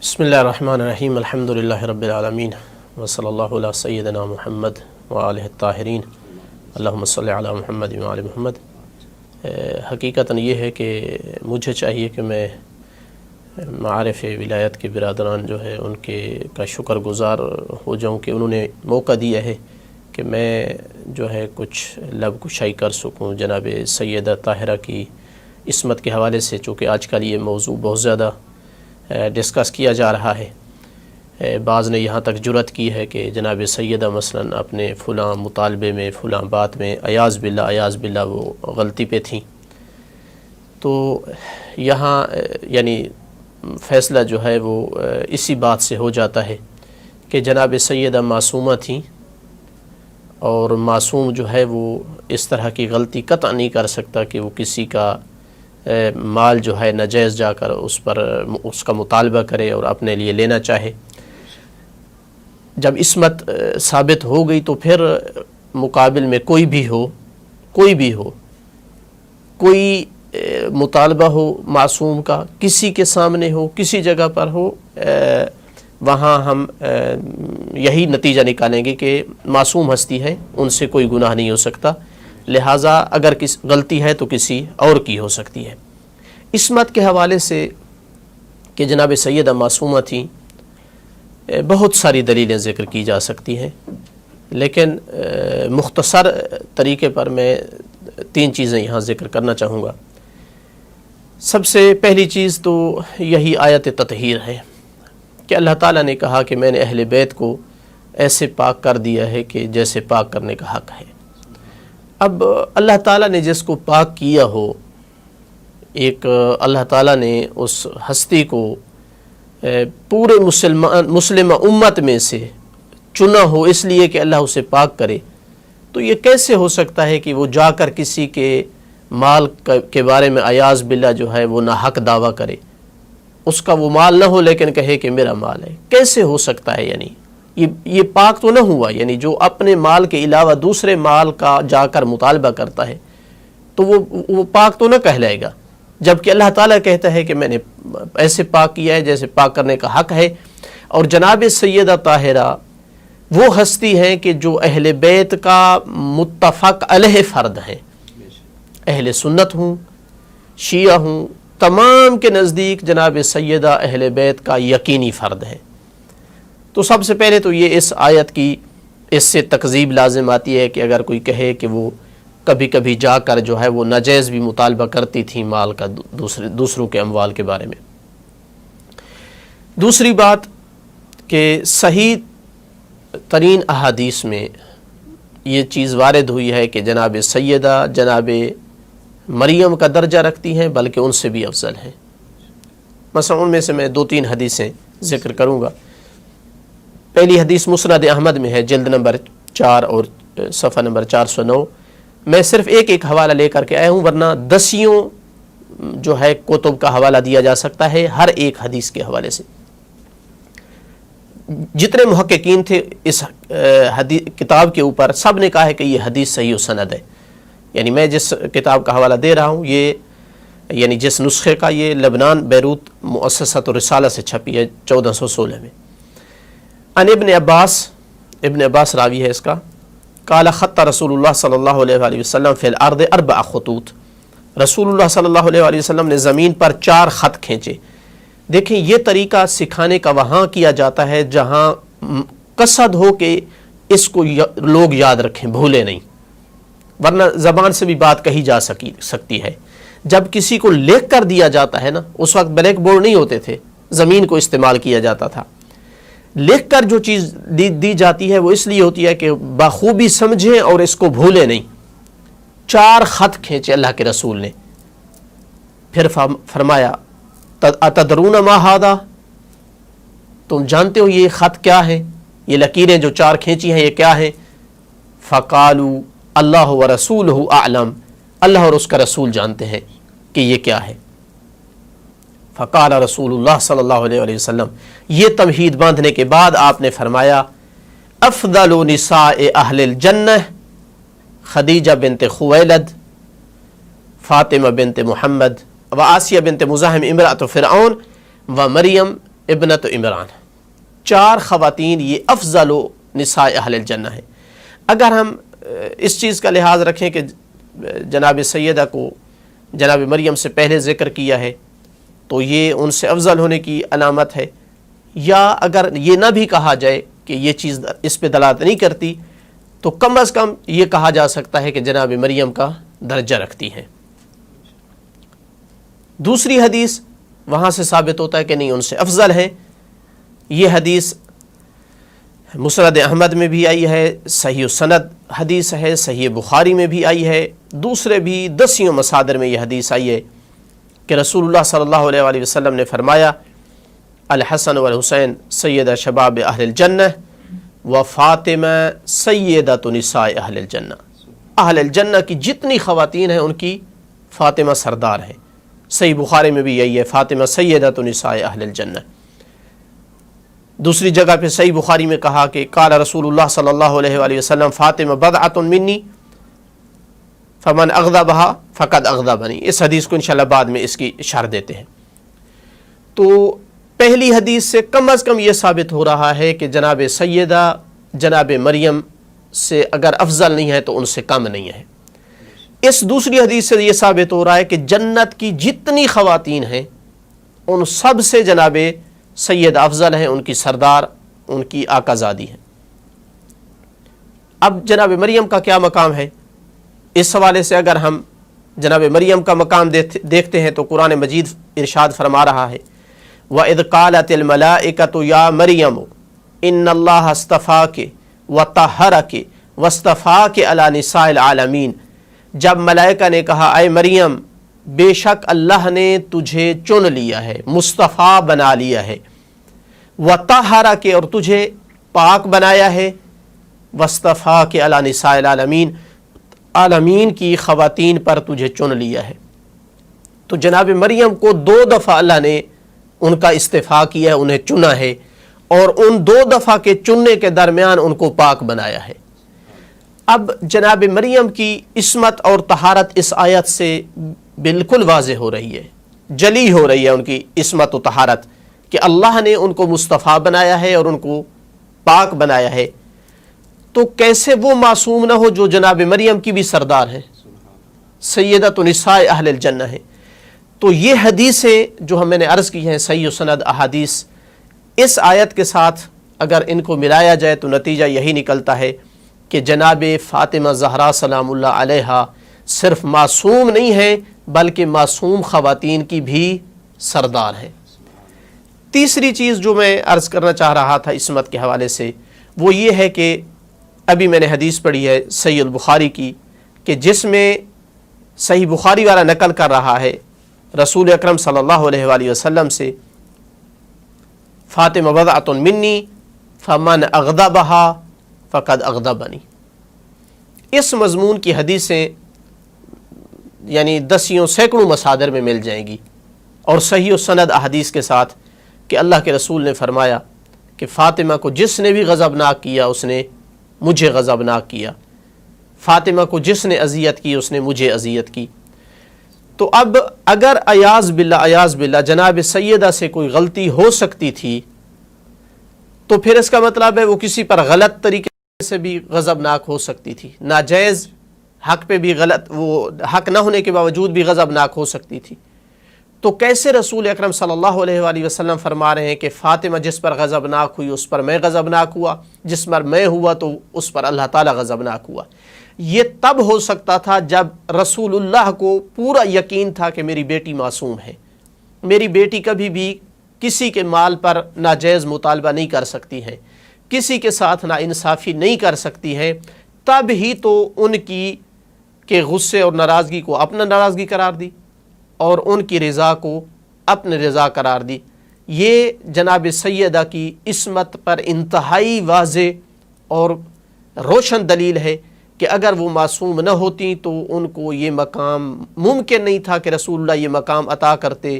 بسم اللہ الرحمن الرحیم الحمد للہ رب العالمین وصلی اللہ علی سیدنا محمد وآلہ الطاہرین اللہم صلی علی محمد وآل محمد۔ حقیقتاً یہ ہے کہ مجھے چاہیے کہ میں معارف ولایت کے برادران جو ہے ان کے کا شکر گزار ہو جاؤں کہ انہوں نے موقع دیا ہے کہ میں جو ہے کچھ لب کشائی کر سکوں جناب سیدہ طاہرہ کی عصمت کے حوالے سے، چونکہ آج کل یہ موضوع بہت زیادہ ڈسکس کیا جا رہا ہے۔ بعض نے یہاں تک جرأت کی ہے کہ جناب سیدہ مثلاً اپنے فلاں مطالبے میں فلاں بات میں عیاذ باللہ وہ غلطی پہ تھیں، تو یہاں یعنی فیصلہ جو ہے وہ اسی بات سے ہو جاتا ہے کہ جناب سیدہ معصومہ تھیں، اور معصوم جو ہے وہ اس طرح کی غلطی قطع نہیں کر سکتا کہ وہ کسی کا مال جو ہے ناجائز جا کر اس کا مطالبہ کرے اور اپنے لیے لینا چاہے۔ جب عصمت ثابت ہو گئی تو پھر مقابل میں کوئی بھی ہو کوئی مطالبہ ہو معصوم کا، کسی کے سامنے ہو، کسی جگہ پر ہو، وہاں ہم یہی نتیجہ نکالیں گے کہ معصوم ہستی ہے، ان سے کوئی گناہ نہیں ہو سکتا، لہٰذا اگر غلطی ہے تو کسی اور کی ہو سکتی ہے۔ عصمت کے حوالے سے کہ جناب سیدہ معصومہ تھیں، بہت ساری دلیلیں ذکر کی جا سکتی ہیں، لیکن مختصر طریقے پر میں 3 چیزیں یہاں ذکر کرنا چاہوں گا۔ سب سے پہلی چیز تو یہی آیت تطہیر ہے کہ اللہ تعالیٰ نے کہا کہ میں نے اہل بیت کو ایسے پاک کر دیا ہے کہ جیسے پاک کرنے کا حق ہے۔ اب اللہ تعالیٰ نے جس کو پاک کیا ہو، ایک اللہ تعالیٰ نے اس ہستی کو پورے مسلم امت میں سے چنا ہو اس لیے کہ اللہ اسے پاک کرے، تو یہ کیسے ہو سکتا ہے کہ وہ جا کر کسی کے مال کے بارے میں عیاذ باللہ جو ہے وہ ناحق دعویٰ کرے، اس کا وہ مال نہ ہو لیکن کہے کہ میرا مال ہے؟ کیسے ہو سکتا ہے؟ یعنی یہ پاک تو نہ ہوا، یعنی جو اپنے مال کے علاوہ دوسرے مال کا جا کر مطالبہ کرتا ہے تو وہ پاک تو نہ کہلائے گا، جبکہ اللہ تعالیٰ کہتا ہے کہ میں نے ایسے پاک کیا ہے جیسے پاک کرنے کا حق ہے۔ اور جناب سیدہ طاہرہ وہ ہستی ہیں کہ جو اہل بیت کا متفق علیہ فرد ہیں، اہل سنت ہوں، شیعہ ہوں، تمام کے نزدیک جناب سیدہ اہل بیت کا یقینی فرد ہے۔ تو سب سے پہلے تو یہ اس آیت کی اس سے تکذیب لازم آتی ہے کہ اگر کوئی کہے کہ وہ کبھی کبھی جا کر جو ہے وہ ناجائز بھی مطالبہ کرتی تھی مال کا دوسروں کے اموال کے بارے میں۔ دوسری بات کہ صحیح ترین احادیث میں یہ چیز وارد ہوئی ہے کہ جناب سیدہ جناب مریم کا درجہ رکھتی ہیں، بلکہ ان سے بھی افضل ہیں۔ مثلا ان میں سے میں 2-3 حدیثیں ذکر کروں گا۔ پہلی حدیث مسند احمد میں ہے، جلد نمبر 4 اور صفحہ نمبر 409۔ میں صرف ایک حوالہ لے کر کے آیا ہوں، ورنہ 10 جو ہے کتب کا حوالہ دیا جا سکتا ہے ہر ایک حدیث کے حوالے سے۔ جتنے محققین تھے اس کتاب کے اوپر سب نے کہا ہے کہ یہ حدیث صحیح و سند ہے۔ یعنی میں جس کتاب کا حوالہ دے رہا ہوں، یہ یعنی جس نسخے کا، یہ لبنان بیروت مؤسسۃ الرسالہ سے چھپی ہے 1416 میں۔ ان ابن عباس راوی ہے اس کا، قال خط رسول اللہ صلی اللہ علیہ وآلہ وسلم فی الارض 4 خطوط، رسول اللہ صلی اللہ علیہ وآلہ وسلم نے زمین پر 4 خط کھینچے۔ دیکھیں یہ طریقہ سکھانے کا وہاں کیا جاتا ہے جہاں قصد ہو کہ اس کو لوگ یاد رکھیں، بھولے نہیں، ورنہ زبان سے بھی بات کہی جا سکتی ہے۔ جب کسی کو لکھ کر دیا جاتا ہے نا، اس وقت بلیک بورڈ نہیں ہوتے تھے، زمین کو استعمال کیا جاتا تھا، لکھ کر جو چیز دی جاتی ہے وہ اس لیے ہوتی ہے کہ بخوبی سمجھیں اور اس کو بھولے نہیں۔ 4 خط کھینچے اللہ کے رسول نے، پھر فرمایا اتدرون ما ھذا، تم جانتے ہو یہ خط کیا ہے؟ یہ لکیریں جو 4 کھینچی ہیں یہ کیا ہیں؟ فقالوا اللہ ورسولہ اعلم، اللہ اور اس کا رسول جانتے ہیں کہ یہ کیا ہے۔ فقال رسول اللہ صلی اللہ علیہ وآلہ وسلم، یہ تمہید باندھنے کے بعد آپ نے فرمایا افضل نساء اہل الجنہ خدیجہ بنت خویلد، فاطمہ بنت محمد و آسیہ بنت مزاحم امرأۃ فرعون و مریم ابنت عمران، 4 خواتین یہ افضل نساء اہل الجنہ ہیں۔ اگر ہم اس چیز کا لحاظ رکھیں کہ جناب سیدہ کو جناب مریم سے پہلے ذکر کیا ہے تو یہ ان سے افضل ہونے کی علامت ہے، یا اگر یہ نہ بھی کہا جائے کہ یہ چیز اس پہ دلالت نہیں کرتی تو کم از کم یہ کہا جا سکتا ہے کہ جناب مریم کا درجہ رکھتی ہیں۔ دوسری حدیث وہاں سے ثابت ہوتا ہے کہ نہیں، ان سے افضل ہیں۔ یہ حدیث مسند احمد میں بھی آئی ہے، صحیح سند حدیث ہے، صحیح بخاری میں بھی آئی ہے، دوسرے بھی 10 مصادر میں یہ حدیث آئی ہے کہ رسول اللہ صلی اللہ علیہ وآلہ وسلم نے فرمایا الحسن والحسین سیدہ شباب اہل الجنہ و فاطمہ سیدۃ نساء اہل الجنہ، اہل الجنہ کی جتنی خواتین ہیں ان کی فاطمہ سردار ہیں۔ صحیح بخاری میں بھی یہی ہے، فاطمہ سیدۃ نساء اہل الجنہ۔ دوسری جگہ پہ صحیح بخاری میں کہا کہ قال رسول اللہ صلی اللہ علیہ وآلہ وسلم فاطمہ بضعۃ منی فمن اغضبها فقد اغضبنی۔ اس حدیث کو انشاءاللہ بعد میں اس کی شرح دیتے ہیں۔ تو پہلی حدیث سے کم از کم یہ ثابت ہو رہا ہے کہ جناب سیدہ جناب مریم سے اگر افضل نہیں ہے تو ان سے کم نہیں ہے۔ اس دوسری حدیث سے یہ ثابت ہو رہا ہے کہ جنت کی جتنی خواتین ہیں ان سب سے جناب سید افضل ہیں، ان کی سردار، ان کی آقا زادی ہیں۔ اب جناب مریم کا کیا مقام ہے، اس حوالے سے اگر ہم جناب مریم کا مقام دیکھتے ہیں تو قرآن مجید ارشاد فرما رہا ہے وَإِذْ قَالَتِ الْمَلَائِكَةُ يَا مَرْيَمُ إِنَّ اللَّهَ اصْطَفَاكِ وَطَهَّرَكِ وَاصْطَفَاكِ عَلَى نِسَاءِ الْعَالَمِينَ، جب ملائکہ نے کہا اے مریم بے شک اللہ نے تجھے چن لیا ہے، مصطفیٰ بنا لیا ہے، وَطَهَّرَكِ اور تجھے پاک بنایا ہے، وَاصْطَفَاكِ عَلَى نِسَاءِ الْعَالَمِينَ عالمین کی خواتین پر تجھے چن لیا ہے۔ تو جناب مریم کو 2 دفعہ اللہ نے ان کا استفاء کیا ہے، انہیں چنا ہے، اور ان 2 دفعہ کے چننے کے درمیان ان کو پاک بنایا ہے۔ اب جناب مریم کی عصمت اور طہارت اس آیت سے بالکل واضح ہو رہی ہے، جلی ہو رہی ہے ان کی عصمت و طہارت، کہ اللہ نے ان کو مصطفیٰ بنایا ہے اور ان کو پاک بنایا ہے۔ تو کیسے وہ معصوم نہ ہو جو جناب مریم کی بھی سردار ہیں، سیدۃ نساء اہل الجنہ ہیں۔ تو یہ حدیثیں جو ہم نے عرض کی ہیں صحیح سند احادیث، اس آیت کے ساتھ اگر ان کو ملایا جائے تو نتیجہ یہی نکلتا ہے کہ جناب فاطمہ زہرا سلام اللہ علیہا صرف معصوم نہیں ہیں بلکہ معصوم خواتین کی بھی سردار ہیں۔ تیسری چیز جو میں عرض کرنا چاہ رہا تھا عصمت کے حوالے سے وہ یہ ہے کہ ابھی میں نے حدیث پڑھی ہے صحیح البخاری کی کہ جس میں صحیح بخاری والا نقل کر رہا ہے رسول اکرم صلی اللہ علیہ وآلہ وسلم سے فاطمہ بضعۃ منی فمن اغضبها فقد اغضبنی۔ اس مضمون کی حدیثیں یعنی 10 سینکڑوں مصادر میں مل جائیں گی اور صحیح سند احادیث کے ساتھ کہ اللہ کے رسول نے فرمایا کہ فاطمہ کو جس نے بھی غضبناک کیا اس نے مجھے غضبناک کیا، فاطمہ کو جس نے اذیت کی اس نے مجھے اذیت کی۔ تو اب اگر ایاز باللہ جناب سیدہ سے کوئی غلطی ہو سکتی تھی تو پھر اس کا مطلب ہے وہ کسی پر غلط طریقے سے بھی غضبناک ہو سکتی تھی، ناجائز حق پہ بھی غلط، وہ حق نہ ہونے کے باوجود بھی غضبناک ہو سکتی تھی۔ تو کیسے رسول اکرم صلی اللہ علیہ وآلہ وسلم فرما رہے ہیں کہ فاطمہ جس پر غضبناک ہوئی اس پر میں غضبناک ہوا، جس پر میں ہوا تو اس پر اللہ تعالیٰ غضبناک ہوا۔ یہ تب ہو سکتا تھا جب رسول اللہ کو پورا یقین تھا کہ میری بیٹی معصوم ہے، میری بیٹی کبھی بھی کسی کے مال پر ناجائز مطالبہ نہیں کر سکتی ہے، کسی کے ساتھ ناانصافی نہیں کر سکتی ہے، تب ہی تو ان کی کے غصے اور ناراضگی کو اپنا ناراضگی قرار دی اور ان کی رضا کو اپنے رضا قرار دی۔ یہ جناب سیدہ کی عصمت پر انتہائی واضح اور روشن دلیل ہے کہ اگر وہ معصوم نہ ہوتی تو ان کو یہ مقام ممکن نہیں تھا کہ رسول اللہ یہ مقام عطا کرتے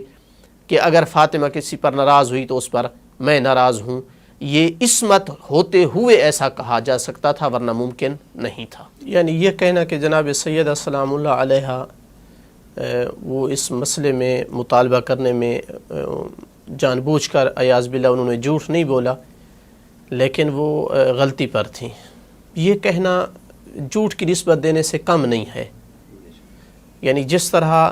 کہ اگر فاطمہ کسی پر ناراض ہوئی تو اس پر میں ناراض ہوں۔ یہ عصمت ہوتے ہوئے ایسا کہا جا سکتا تھا ورنہ ممکن نہیں تھا۔ یعنی یہ کہنا کہ جناب سیدہ سلام اللہ علیہا وہ اس مسئلے میں مطالبہ کرنے میں جان بوجھ کر ایاز باللہ انہوں نے جھوٹ نہیں بولا، لیکن وہ غلطی پر تھیں. یہ کہنا جھوٹ کی نسبت دینے سے کم نہیں ہے. یعنی جس طرح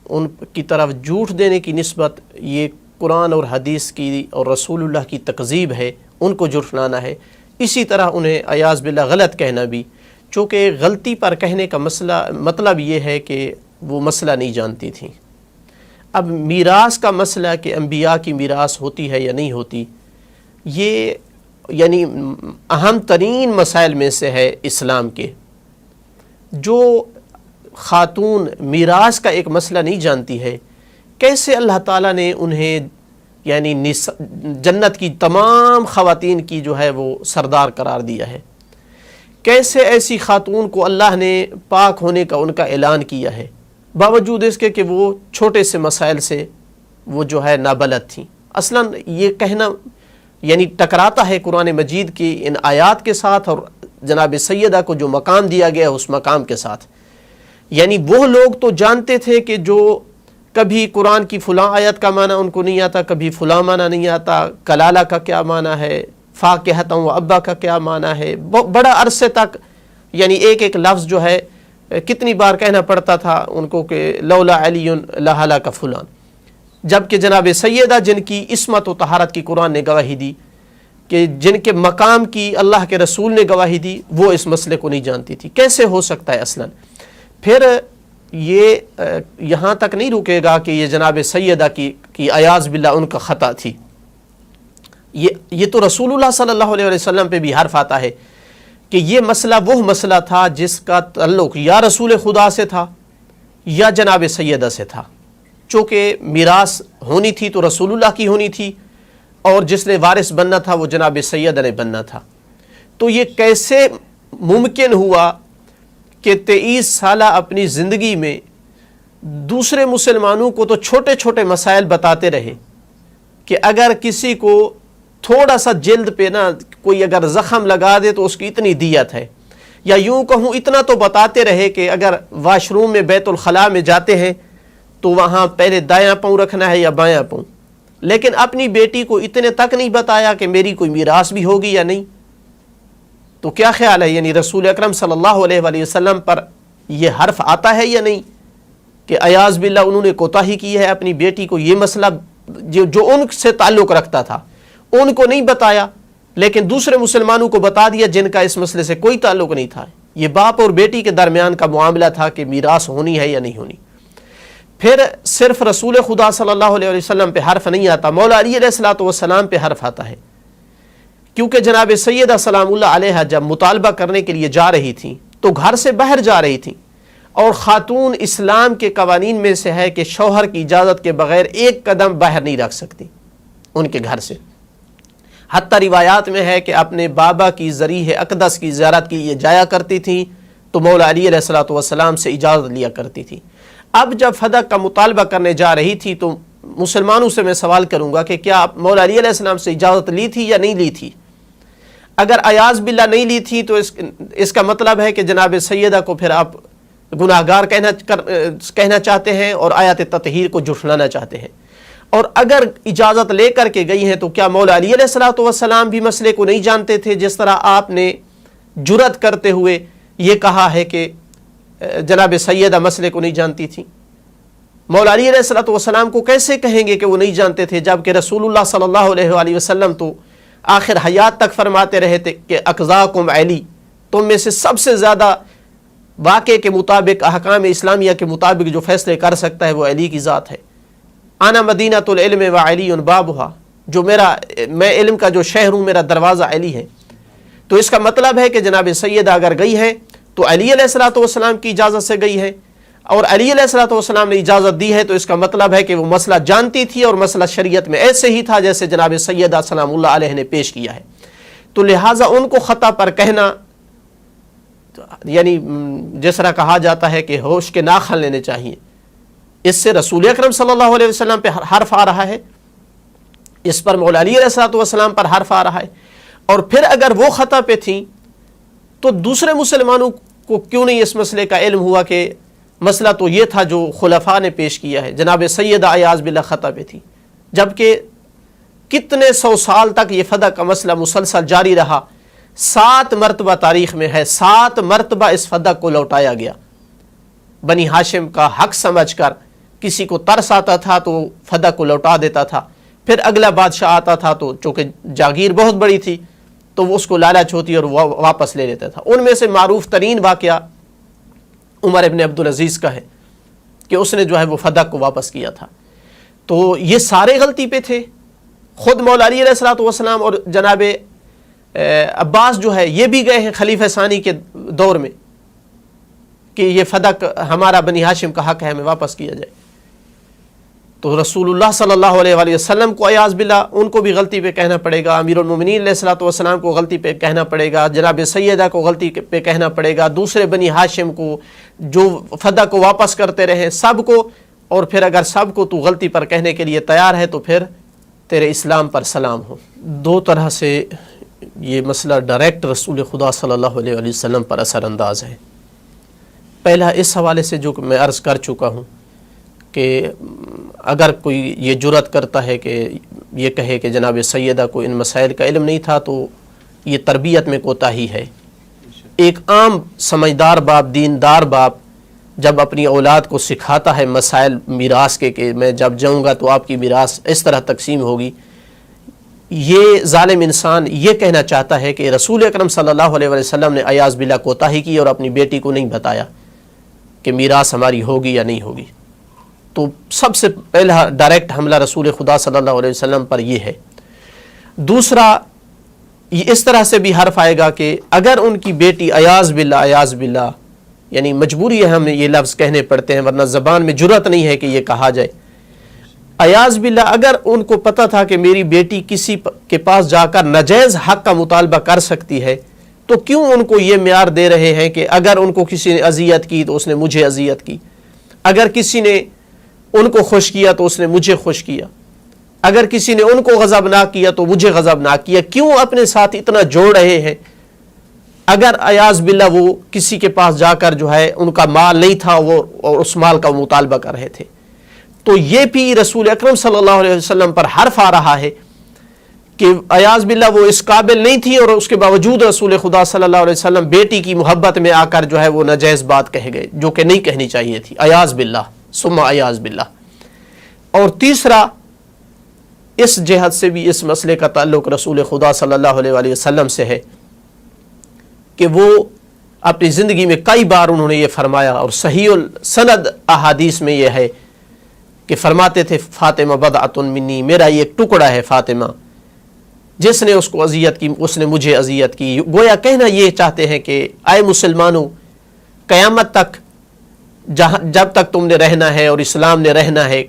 ان کی طرف جھوٹ دینے کی نسبت یہ قرآن اور حدیث کی اور رسول اللہ کی تکذیب ہے، ان کو جھٹلانا ہے، اسی طرح انہیں ایاز باللہ غلط کہنا بھی، چونکہ غلطی پر کہنے کا مطلب یہ ہے کہ وہ مسئلہ نہیں جانتی تھیں. اب میراث کا مسئلہ کہ انبیاء کی میراث ہوتی ہے یا نہیں ہوتی، یہ یعنی اہم ترین مسائل میں سے ہے اسلام کے. جو خاتون میراث کا ایک مسئلہ نہیں جانتی ہے، کیسے اللہ تعالیٰ نے انہیں یعنی جنت کی تمام خواتین کی جو ہے وہ سردار قرار دیا ہے؟ کیسے ایسی خاتون کو اللہ نے پاک ہونے کا ان کا اعلان کیا ہے، باوجود اس کے کہ وہ چھوٹے سے مسائل سے وہ جو ہے نابلد تھیں؟ اصلاً یہ کہنا یعنی ٹکراتا ہے قرآن مجید کی ان آیات کے ساتھ اور جناب سیدہ کو جو مقام دیا گیا ہے اس مقام کے ساتھ. یعنی وہ لوگ تو جانتے تھے کہ جو کبھی قرآن کی فلاں آیت کا معنی ان کو نہیں آتا، کبھی فلاں معنی نہیں آتا، کلالہ کا کیا معنی ہے، فاکہتا و ابا کا کیا معنی ہے، بڑا عرصے تک یعنی ایک ایک لفظ جو ہے کتنی بار کہنا پڑتا تھا ان کو کہ لولا علی لہلک فلان. جبکہ جناب سیدہ جن کی عصمت و طہارت کی قرآن نے گواہی دی، کہ جن کے مقام کی اللہ کے رسول نے گواہی دی، وہ اس مسئلے کو نہیں جانتی تھی. کیسے ہو سکتا ہے اصلاً؟ پھر یہ یہاں تک نہیں رکے گا کہ یہ جناب سیدہ کی ایاز باللہ ان کا خطا تھی. یہ تو رسول اللہ صلی اللہ علیہ وسلم پہ بھی حرف آتا ہے کہ یہ مسئلہ وہ مسئلہ تھا جس کا تعلق یا رسول خدا سے تھا یا جناب سیدہ سے تھا. چونکہ میراث ہونی تھی تو رسول اللہ کی ہونی تھی، اور جس نے وارث بننا تھا وہ جناب سیدہ نے بننا تھا. تو یہ کیسے ممکن ہوا کہ 23 سالہ اپنی زندگی میں دوسرے مسلمانوں کو تو چھوٹے چھوٹے مسائل بتاتے رہے کہ اگر کسی کو تھوڑا سا جلد پہ نا کوئی اگر زخم لگا دے تو اس کی اتنی دیت ہے، یا یوں کہوں اتنا تو بتاتے رہے کہ اگر واش روم میں بیت الخلاء میں جاتے ہیں تو وہاں پہلے دایاں پاؤں رکھنا ہے یا بایاں پاؤں. لیکن اپنی بیٹی کو اتنے تک نہیں بتایا کہ میری کوئی میراث بھی ہوگی یا نہیں. تو کیا خیال ہے، یعنی رسول اکرم صلی اللہ علیہ وآلہ وسلم پر یہ حرف آتا ہے یا نہیں کہ ایاز باللہ انہوں نے کوتاہی کی ہے اپنی بیٹی کو یہ مسئلہ جو ان سے تعلق رکھتا تھا ان کو نہیں بتایا، لیکن دوسرے مسلمانوں کو بتا دیا جن کا اس مسئلے سے کوئی تعلق نہیں تھا. یہ باپ اور بیٹی کے درمیان کا معاملہ تھا کہ میراث ہونی ہے یا نہیں ہونی. پھر صرف رسول خدا صلی اللہ علیہ وسلم پہ حرف نہیں آتا، مولا علی علیہ الصلوۃ والسلام پہ حرف آتا ہے. کیونکہ جناب سیدہ سلام اللہ علیہا جب مطالبہ کرنے کے لیے جا رہی تھیں تو گھر سے باہر جا رہی تھیں، اور خاتون اسلام کے قوانین میں سے ہے کہ شوہر کی اجازت کے بغیر ایک قدم باہر نہیں رکھ سکتی ان کے گھر سے. حتیٰ روایات میں ہے کہ اپنے بابا کی ذریح اقدس کی زیارت کے لیے جایا کرتی تھیں تو مولا علی علیہ الصلوۃ والسلام سے اجازت لیا کرتی تھی. اب جب فدق کا مطالبہ کرنے جا رہی تھی تو مسلمانوں سے میں سوال کروں گا کہ کیا مولا علی علیہ السلام سے اجازت لی تھی یا نہیں لی تھی؟ اگر ایاز باللہ نہیں لی تھی تو اس کا مطلب ہے کہ جناب سیدہ کو پھر آپ گناہگار کہنا چاہتے ہیں اور آیات تطہیر کو جھٹلانا چاہتے ہیں. اور اگر اجازت لے کر کے گئی ہیں تو کیا مولا علی علیہ الصلوۃ والسلام بھی مسئلے کو نہیں جانتے تھے جس طرح آپ نے جرأت کرتے ہوئے یہ کہا ہے کہ جناب سیدہ مسئلے کو نہیں جانتی تھی؟ مولا علی علیہ الصلوۃ والسلام کو کیسے کہیں گے کہ وہ نہیں جانتے تھے، جبکہ رسول اللہ صلی اللہ علیہ وآلہ وسلم تو آخر حیات تک فرماتے رہے تھے کہ اقضاکم علی، تم میں سے سب سے زیادہ واقعے کے مطابق احکام اسلامیہ کے مطابق جو فیصلے کر سکتا ہے وہ علی کی ذات ہے. انا مدینۃ العلم و علی بابھا، جو میں علم کا جو شہر ہوں، میرا دروازہ علی ہے. تو اس کا مطلب ہے کہ جناب سیدہ اگر گئی ہے تو علی علیہ الصلوۃ والسلام کی اجازت سے گئی ہے، اور علی علیہ الصلوۃ والسلام نے اجازت دی ہے تو اس کا مطلب ہے کہ وہ مسئلہ جانتی تھی اور مسئلہ شریعت میں ایسے ہی تھا جیسے جناب سیدہ سلام اللہ علیہ نے پیش کیا ہے. تو لہٰذا ان کو خطا پر کہنا، یعنی جس طرح کہا جاتا ہے کہ ہوش کے ناخن لینے چاہیے، اس سے رسول اکرم صلی اللہ علیہ وسلم پہ حرف آ رہا ہے، اس پر مولا علی علیہ الصلوۃ والسلام پر حرف آ رہا ہے. اور پھر اگر وہ خطا پہ تھیں تو دوسرے مسلمانوں کو کیوں نہیں اس مسئلے کا علم ہوا کہ مسئلہ تو یہ تھا جو خلفاء نے پیش کیا ہے؟ جناب سیدہ ایاز باللہ خطا پہ تھی، جبکہ کتنے سو سال تک یہ فدا کا مسئلہ مسلسل جاری رہا. 7 مرتبہ تاریخ میں ہے 7 مرتبہ اس فدا کو لوٹایا گیا. بنی ہاشم کا حق سمجھ کر کسی کو ترس آتا تھا تو فدا کو لوٹا دیتا تھا. پھر اگلا بادشاہ آتا تھا تو چونکہ جاگیر بہت بڑی تھی تو وہ اس کو لالچ ہوتی اور وہ واپس لے لیتا تھا. ان میں سے معروف ترین واقعہ عمر ابن عبدالعزیز کا ہے کہ اس نے جو ہے وہ فدا کو واپس کیا تھا. تو یہ سارے غلطی پہ تھے. خود مولا علی علیہ السلام اور جناب عباس جو ہے یہ بھی گئے ہیں خلیفہ ثانی کے دور میں کہ یہ فدا ہمارا بنی ہاشم کا حق ہے ہمیں واپس کیا جائے. تو رسول اللہ صلی اللہ علیہ وآلہ وسلم کو عیاذ باللہ ان کو بھی غلطی پہ کہنا پڑے گا, امیر المومنین علیہ السلام کو غلطی پہ کہنا پڑے گا, جناب سیدہ کو غلطی پہ کہنا پڑے گا, دوسرے بنی ہاشم کو جو فدا کو واپس کرتے رہے سب کو. اور پھر اگر سب کو تو غلطی پر کہنے کے لیے تیار ہے تو پھر تیرے اسلام پر سلام ہو. 2 طرح سے یہ مسئلہ ڈائریکٹ رسول خدا صلی اللہ علیہ وآلہ وسلم پر اثر انداز ہے. پہلا اس حوالے سے جو میں عرض کر چکا ہوں کہ اگر کوئی یہ جرأت کرتا ہے کہ یہ کہے کہ جناب سیدہ کو ان مسائل کا علم نہیں تھا تو یہ تربیت میں کوتاہی ہے. ایک عام سمجھدار باپ, دیندار باپ جب اپنی اولاد کو سکھاتا ہے مسائل میراث کے کہ میں جب جاؤں گا تو آپ کی میراث اس طرح تقسیم ہوگی, یہ ظالم انسان یہ کہنا چاہتا ہے کہ رسول اکرم صلی اللہ علیہ وسلم نے عیاذ باللہ کوتاہی کی اور اپنی بیٹی کو نہیں بتایا کہ میراث ہماری ہوگی یا نہیں ہوگی. تو سب سے پہلا ڈائریکٹ حملہ رسول خدا صلی اللہ علیہ وسلم پر یہ ہے. دوسرا, یہ اس طرح سے بھی حرف آئے گا کہ اگر ان کی بیٹی عیاذ باللہ یعنی مجبوری ہے ہمیں یہ لفظ کہنے پڑتے ہیں ورنہ زبان میں جرأت نہیں ہے کہ یہ کہا جائے, عیاذ باللہ اگر ان کو پتہ تھا کہ میری بیٹی کسی کے پاس جا کر ناجائز حق کا مطالبہ کر سکتی ہے تو کیوں ان کو یہ معیار دے رہے ہیں کہ اگر ان کو کسی نے اذیت کی تو اس نے مجھے اذیت کی, اگر کسی نے ان کو خوش کیا تو اس نے مجھے خوش کیا, اگر کسی نے ان کو غضبناک کیا تو مجھے غضبناک کیا. کیوں اپنے ساتھ اتنا جوڑ رہے ہیں؟ اگر عیاذ باللہ وہ کسی کے پاس جا کر جو ہے ان کا مال نہیں تھا وہ اور اس مال کا مطالبہ کر رہے تھے تو یہ بھی رسول اکرم صلی اللہ علیہ وسلم پر حرف آ رہا ہے کہ عیاذ باللہ وہ اس قابل نہیں تھی اور اس کے باوجود رسول خدا صلی اللہ علیہ وسلم بیٹی کی محبت میں آ کر جو ہے وہ ناجائز بات کہہ گئے جو کہ نہیں کہنی چاہیے تھی. عیاذ باللہ ثم عیاذ باللہ. اور تیسرا, اس جہت سے بھی اس مسئلے کا تعلق رسول خدا صلی اللہ علیہ وآلہ وسلم سے ہے کہ وہ اپنی زندگی میں کئی بار انہوں نے یہ فرمایا اور صحیح السند احادیث میں یہ ہے کہ فرماتے تھے فاطمہ بضعۃ منی, میرا یہ ایک ٹکڑا ہے فاطمہ, جس نے اس کو اذیت کی اس نے مجھے اذیت کی. گویا کہنا یہ چاہتے ہیں کہ اے مسلمانوں, قیامت تک جب تک تم نے رہنا ہے اور اسلام نے رہنا ہے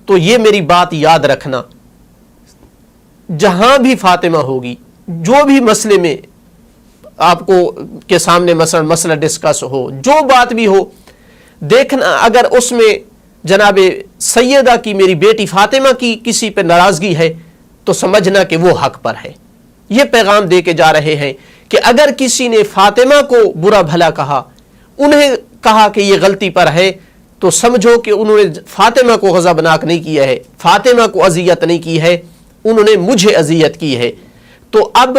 تو یہ میری بات یاد رکھنا, جہاں بھی فاطمہ ہوگی, جو بھی مسئلے میں آپ کو کے سامنے مسئلہ ڈسکس ہو, جو بات بھی ہو, دیکھنا اگر اس میں جناب سیدہ کی میری بیٹی فاطمہ کی کسی پہ ناراضگی ہے تو سمجھنا کہ وہ حق پر ہے. یہ پیغام دے کے جا رہے ہیں کہ اگر کسی نے فاطمہ کو برا بھلا کہا, انہیں کہا کہ یہ غلطی پر ہے, تو سمجھو کہ انہوں نے فاطمہ کو غضبناک نہیں کیا ہے, فاطمہ کو اذیت نہیں کی ہے, انہوں نے مجھے اذیت کی ہے. تو اب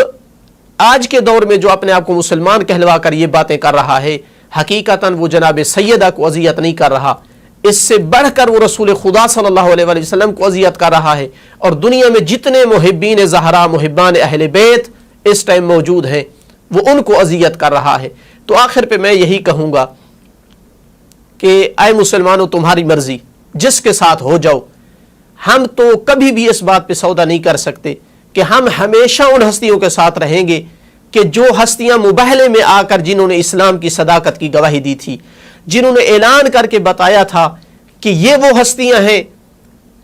آج کے دور میں جو اپنے آپ کو مسلمان کہلوا کر یہ باتیں کر رہا ہے, حقیقتاً وہ جناب سیدہ کو اذیت نہیں کر رہا, اس سے بڑھ کر وہ رسول خدا صلی اللہ علیہ وآلہ وسلم کو اذیت کر رہا ہے. اور دنیا میں جتنے محبین زہرا, محبان اہل بیت اس ٹائم موجود ہیں, وہ ان کو اذیت کر رہا ہے. تو آخر پہ میں یہی کہوں گا کہ اے مسلمانوں, تمہاری مرضی, جس کے ساتھ ہو جاؤ. ہم تو کبھی بھی اس بات پہ سودا نہیں کر سکتے کہ ہم ہمیشہ ان ہستیوں کے ساتھ رہیں گے کہ جو ہستیاں مباہلے میں آ کر جنہوں نے اسلام کی صداقت کی گواہی دی تھی, جنہوں نے اعلان کر کے بتایا تھا کہ یہ وہ ہستیاں ہیں,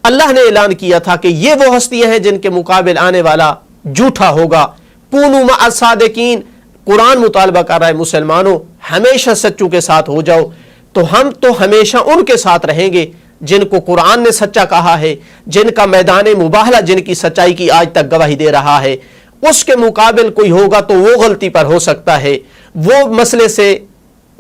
اللہ نے اعلان کیا تھا کہ یہ وہ ہستیاں ہیں جن کے مقابل آنے والا جھوٹا ہوگا. کونوا مع الصادقین, قرآن مطالبہ کر رہا ہے مسلمانوں ہمیشہ سچوں کے ساتھ ہو جاؤ. تو ہم تو ہمیشہ ان کے ساتھ رہیں گے جن کو قرآن نے سچا کہا ہے, جن کا میدان مباہلہ جن کی سچائی کی آج تک گواہی دے رہا ہے. اس کے مقابل کوئی ہوگا تو وہ غلطی پر ہو سکتا ہے, وہ مسئلے سے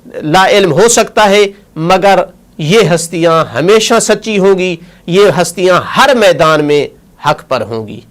لا علم ہو سکتا ہے, مگر یہ ہستیاں ہمیشہ سچی ہوں گی، یہ ہستیاں ہر میدان میں حق پر ہوں گی۔